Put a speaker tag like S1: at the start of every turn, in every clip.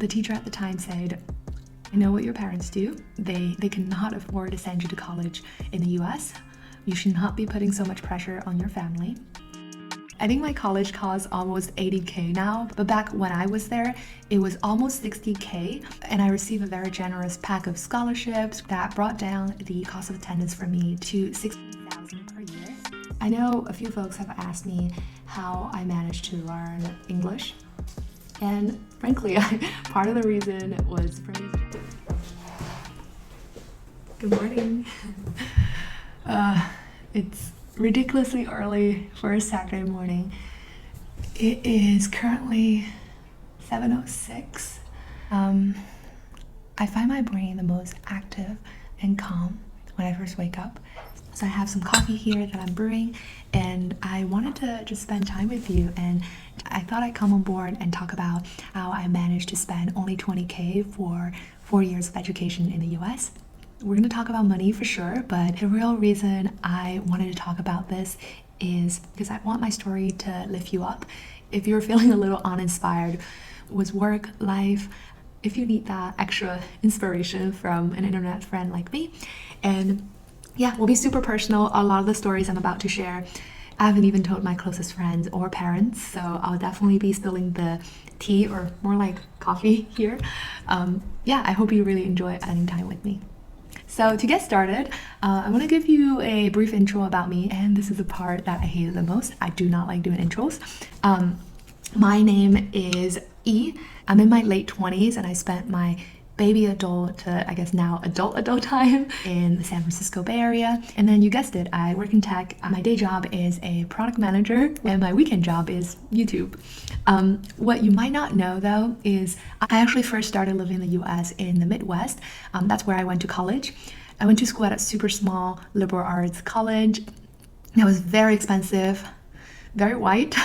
S1: The teacher at the time said, I know what your parents do. They cannot afford to send you to college in the US. You should not be putting so much pressure on your family. I think my college costs almost 80K now, but back when I was there, it was almost 60K, and I received a very generous pack of scholarships that brought down the cost of attendance for me to $16,000 per year. I know a few folks have asked me how I managed to learn English, and frankly, part of the reason was for me. Good morning. It's ridiculously early for a Saturday morning. It is currently 7:06. I find my brain the most active and calm when I first wake up. So I have some coffee here that I'm brewing, and I wanted to just spend time with you, and I thought I'd come on board and talk about how I managed to spend only 20K for 4 years of education in the US. We're going to talk about money for sure, but the real reason I wanted to talk about this is because I want my story to lift you up. If you're feeling a little uninspired with work, life, if you need that extra inspiration from an internet friend like me. And yeah, we'll be super personal. A lot of the stories I'm about to share, I haven't even told my closest friends or parents, so I'll definitely be spilling the tea, or more like coffee here. Yeah, I hope you really enjoy spending time with me. So to get started, I want to give you a brief intro about me, and this is the part that I hated the most. I do not like doing intros. My name is E. I'm in my late 20s, and I spent my baby adult to, I guess now adult time in the San Francisco Bay Area. And then you guessed it, I work in tech. My day job is a product manager, and my weekend job is YouTube. What you might not know though is I actually first started living in the US in the Midwest. That's where I went to college. I went to school at a super small liberal arts college. It was very expensive, very white.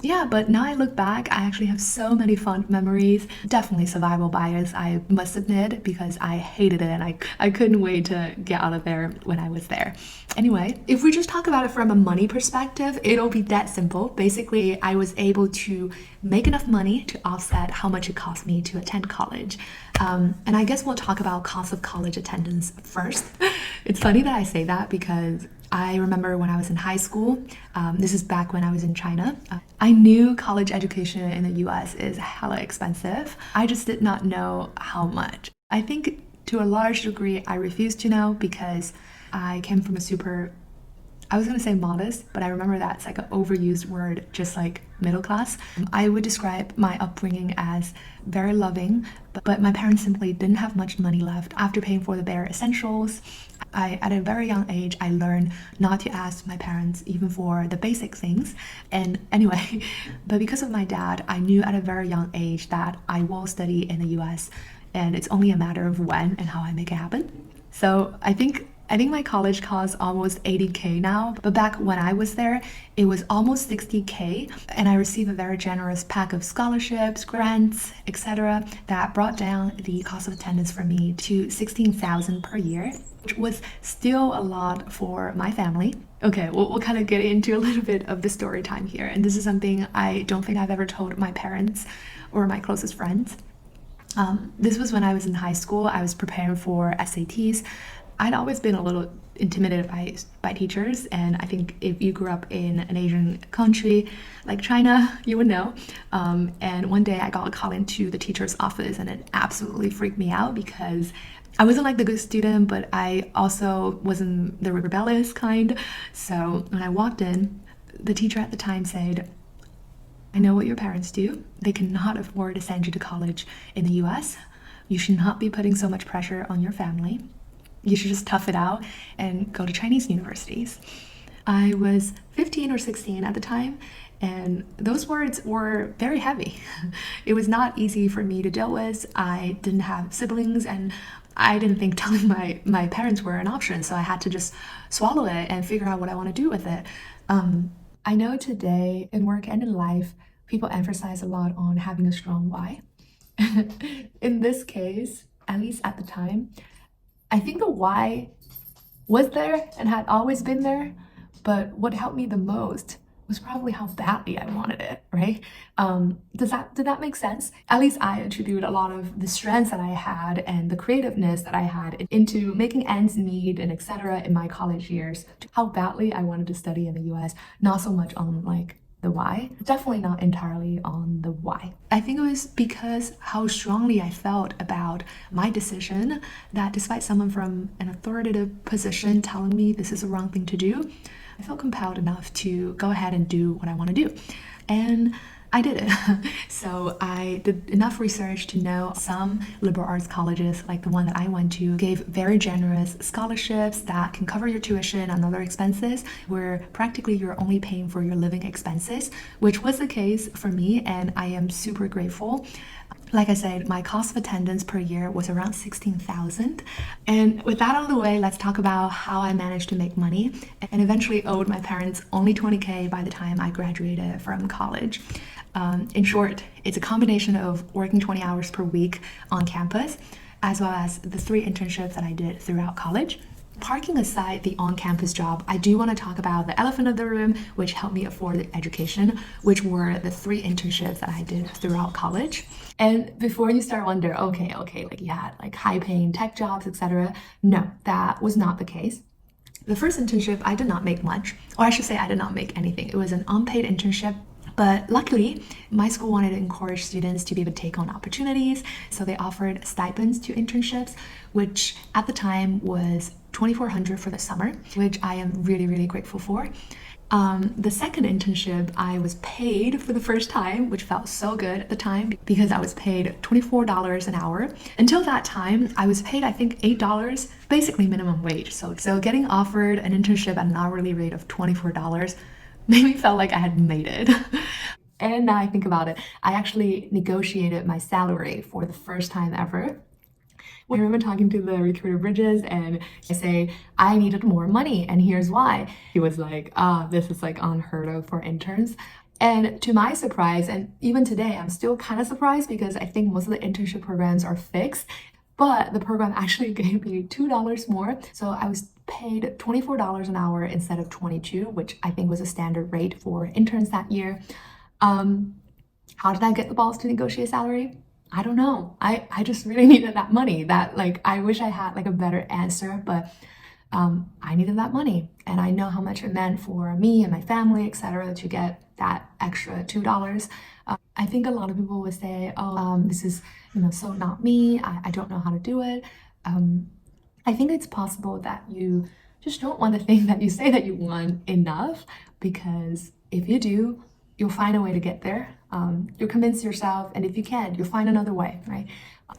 S1: Yeah, but now I look back, I actually have so many fond memories. Definitely survival bias, I must admit, because I hated it and I couldn't wait to get out of there when I was there. Anyway, if we just talk about it from a money perspective, it'll be that simple. Basically, I was able to make enough money to offset how much it cost me to attend college. And I guess we'll talk about cost of college attendance first. It's funny that I say that because I remember when I was in high school, this is back when I was in China, I knew college education in the US is hella expensive. I just did not know how much. I think to a large degree I refused to know because I came from a super, I was gonna say modest, but I remember that's like an overused word, just like middle class. I would describe my upbringing as very loving, but my parents simply didn't have much money left after paying for the bare essentials. At a very young age, I learned not to ask my parents even for the basic things. And anyway, but because of my dad, I knew at a very young age that I will study in the US, and it's only a matter of when and how I make it happen. So I think my college costs almost 80K now, but back when I was there, it was almost 60K, and I received a very generous pack of scholarships, grants, etc. that brought down the cost of attendance for me to $16,000 per year, which was still a lot for my family. Okay, we'll kind of get into a little bit of the story time here, and this is something I don't think I've ever told my parents or my closest friends. This was when I was in high school. I was preparing for SATs. I'd always been a little intimidated by teachers, and I think if you grew up in an Asian country like China, you would know. And one day I got a call into the teacher's office, and it absolutely freaked me out because I wasn't like the good student, but I also wasn't the rebellious kind. So when I walked in, the teacher at the time said, I know what your parents do. They cannot afford to send you to college in the US. You should not be putting so much pressure on your family. You should just tough it out and go to Chinese universities. I was 15 or 16 at the time, and those words were very heavy. It was not easy for me to deal with. I didn't have siblings, and I didn't think telling my parents were an option, so I had to just swallow it and figure out what I want to do with it. I know today in work and in life, people emphasize a lot on having a strong why. In this case, at least at the time, I think the why was there and had always been there, but what helped me the most was probably how badly I wanted it, right? Did that make sense? At least I attribute a lot of the strengths that I had and the creativeness that I had into making ends meet and etc. in my college years to how badly I wanted to study in the US, not so much on like the why, definitely not entirely on the why. I think it was because how strongly I felt about my decision that despite someone from an authoritative position telling me this is the wrong thing to do, I felt compelled enough to go ahead and do what I want to do. And I did it. So I did enough research to know some liberal arts colleges, like the one that I went to, gave very generous scholarships that can cover your tuition and other expenses, where practically you're only paying for your living expenses, which was the case for me, and I am super grateful. Like I said, my cost of attendance per year was around $16,000. And with that out of the way, let's talk about how I managed to make money and eventually owed my parents only $20K by the time I graduated from college. In short, it's a combination of working 20 hours per week on campus, as well as the 3 internships that I did throughout college. Parking aside the on-campus job, I do want to talk about the elephant in the room, which helped me afford the education, which were the 3 internships that I did throughout college. And before you start wondering, okay, like you had like high-paying tech jobs, etc. No, that was not the case. The first internship, I did not make much, or I should say I did not make anything. It was an unpaid internship. But luckily, my school wanted to encourage students to be able to take on opportunities, so they offered stipends to internships, which at the time was $2,400 for the summer, which I am really, really grateful for. The second internship, I was paid for the first time, which felt so good at the time because I was paid $24 an hour. Until that time, I was paid, I think, $8, basically minimum wage. So getting offered an internship at an hourly rate of $24 made me feel like I had made it. And now I think about it, I actually negotiated my salary for the first time ever. I remember talking to the recruiter Bridges and I say, I needed more money and here's why. He was like, this is like unheard of for interns. And to my surprise, and even today, I'm still kind of surprised because I think most of the internship programs are fixed, but the program actually gave me $2 more. So I was paid $24 an hour instead of $22, which I think was a standard rate for interns that year. How did I get the balls to negotiate salary? I don't know. I just really needed that money. That like I wish I had like a better answer, but I needed that money, and I know how much it meant for me and my family, etc., to get that extra $2. I think a lot of people would say, "Oh, this is so not me. I don't know how to do it." I think it's possible that you just don't want the thing that you say that you want enough, because if you do, you'll find a way to get there. You'll convince yourself, and if you can't, you'll find another way, right?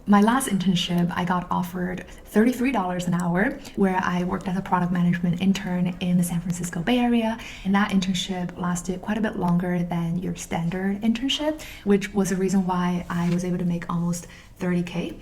S1: My last internship, I got offered $33 an hour, where I worked as a product management intern in the San Francisco Bay Area. And that internship lasted quite a bit longer than your standard internship, which was the reason why I was able to make almost $30K.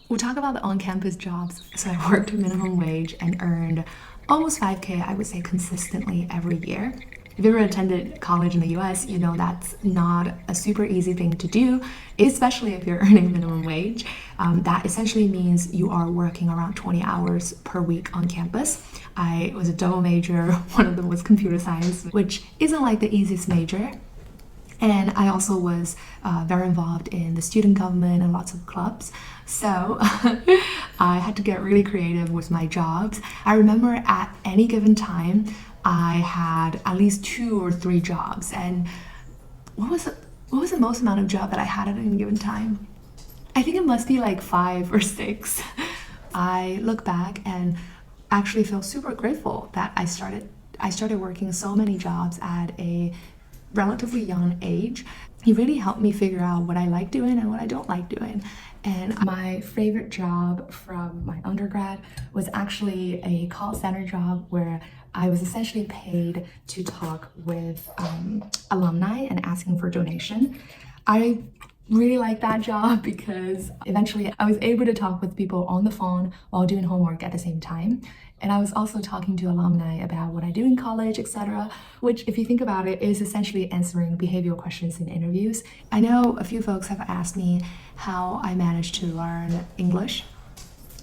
S1: We'll talk about the on-campus jobs. So I worked minimum wage and earned almost $5K, I would say, consistently every year. If you ever attended college in the US, you know that's not a super easy thing to do, especially if you're earning minimum wage. That essentially means you are working around 20 hours per week on campus. I was a double major, one of them was computer science, which isn't like the easiest major. And I also was very involved in the student government and lots of clubs. So I had to get really creative with my jobs. I remember at any given time, I had at least 2 or 3 jobs. And what was the most amount of job that I had at any given time? I think it must be like 5 or 6. I look back and actually feel super grateful that I started working so many jobs at a relatively young age. It really helped me figure out what I like doing and what I don't like doing. And my favorite job from my undergrad was actually a call center job where I was essentially paid to talk with alumni and asking for donation. I really liked that job because eventually I was able to talk with people on the phone while doing homework at the same time. And I was also talking to alumni about what I do in college, etc., which, if you think about it, is essentially answering behavioral questions in interviews. I know a few folks have asked me how I managed to learn English.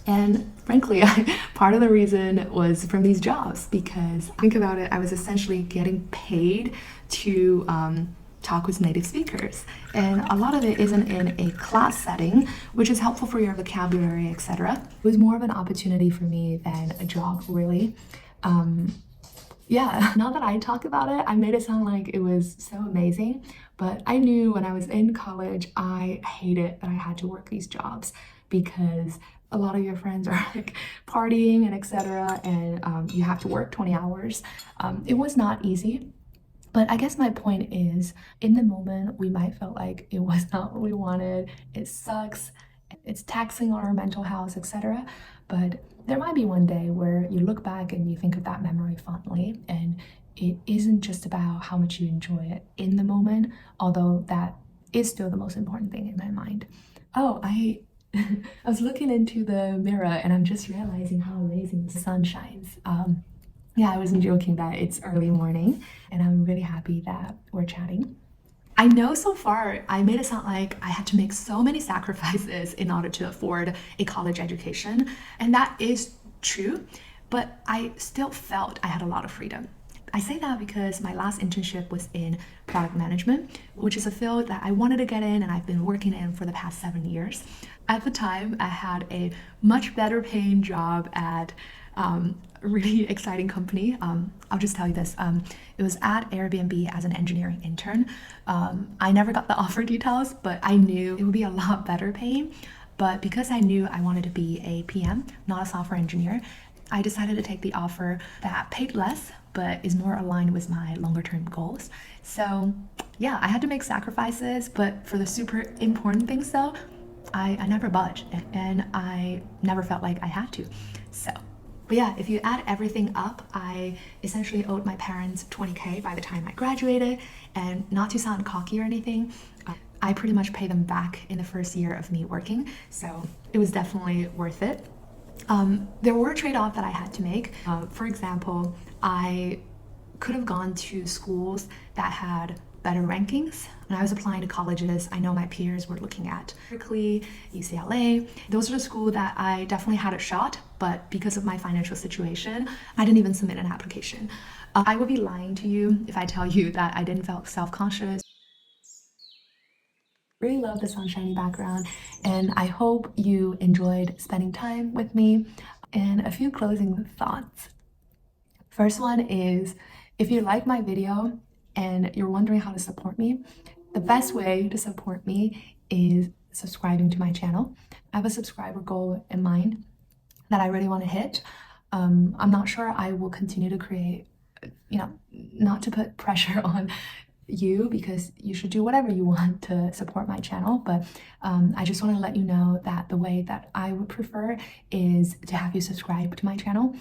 S1: And frankly, part of the reason was from these jobs because think about it, I was essentially getting paid to talk with native speakers. And a lot of it isn't in a class setting, which is helpful for your vocabulary, etc. It was more of an opportunity for me than a job, really. Yeah, now that I talk about it, I made it sound like it was so amazing, but I knew when I was in college, I hated that I had to work these jobs because a lot of your friends are like partying and etc. and you have to work 20 hours. It was not easy. But I guess my point is, in the moment, we might feel like it was not what we wanted. It sucks. It's taxing on our mental health, etc. But there might be one day where you look back and you think of that memory fondly, and it isn't just about how much you enjoy it in the moment, although that is still the most important thing in my mind. Oh, I was looking into the mirror and I'm just realizing how amazing the sun shines. Yeah, I wasn't joking that it's early morning and I'm really happy that we're chatting. I know so far I made it sound like I had to make so many sacrifices in order to afford a college education, and that is true, but I still felt I had a lot of freedom. I say that because my last internship was in product management, which is a field that I wanted to get in and I've been working in for the past 7 years. At the time, I had a much better paying job at a really exciting company. I'll just tell you this. It was at Airbnb as an engineering intern. I never got the offer details, but I knew it would be a lot better paying. But because I knew I wanted to be a PM, not a software engineer, I decided to take the offer that paid less, but is more aligned with my longer term goals. So yeah, I had to make sacrifices, but for the super important things though, I never budged and I never felt like I had to. So, but yeah, if you add everything up, I essentially owed my parents 20K by the time I graduated, and not to sound cocky or anything, I pretty much pay them back in the first year of me working, so it was definitely worth it. There were trade-offs that I had to make. For example, I could have gone to schools that had better rankings. When I was applying to colleges, I know my peers were looking at Berkeley, UCLA. Those are the schools that I definitely had a shot, but because of my financial situation, I didn't even submit an application. I would be lying to you if I tell you that I didn't feel self-conscious. Really love the sunshiny background, and I hope you enjoyed spending time with me. And a few closing thoughts. First one is, if you like my video and you're wondering how to support me, the best way to support me is subscribing to my channel. I have a subscriber goal in mind that I really want to hit. I'm not sure I will continue to create, not to put pressure on you because you should do whatever you want to support my channel, but I just want to let you know that the way that I would prefer is to have you subscribe to my channel.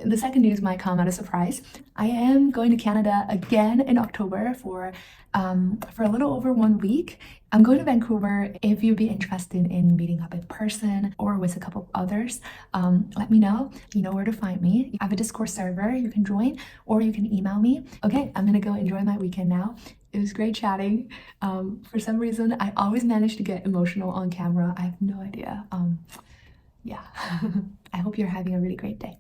S1: The second news might come as a surprise. I am going to Canada again in October for a little over 1 week. I'm going to Vancouver. If you'd be interested in meeting up in person or with a couple of others, let me know. You know where to find me. I have a Discord server you can join, or you can email me. Okay, I'm gonna go enjoy my weekend now. It was great chatting. For some reason, I always manage to get emotional on camera. I have no idea. Yeah, I hope you're having a really great day.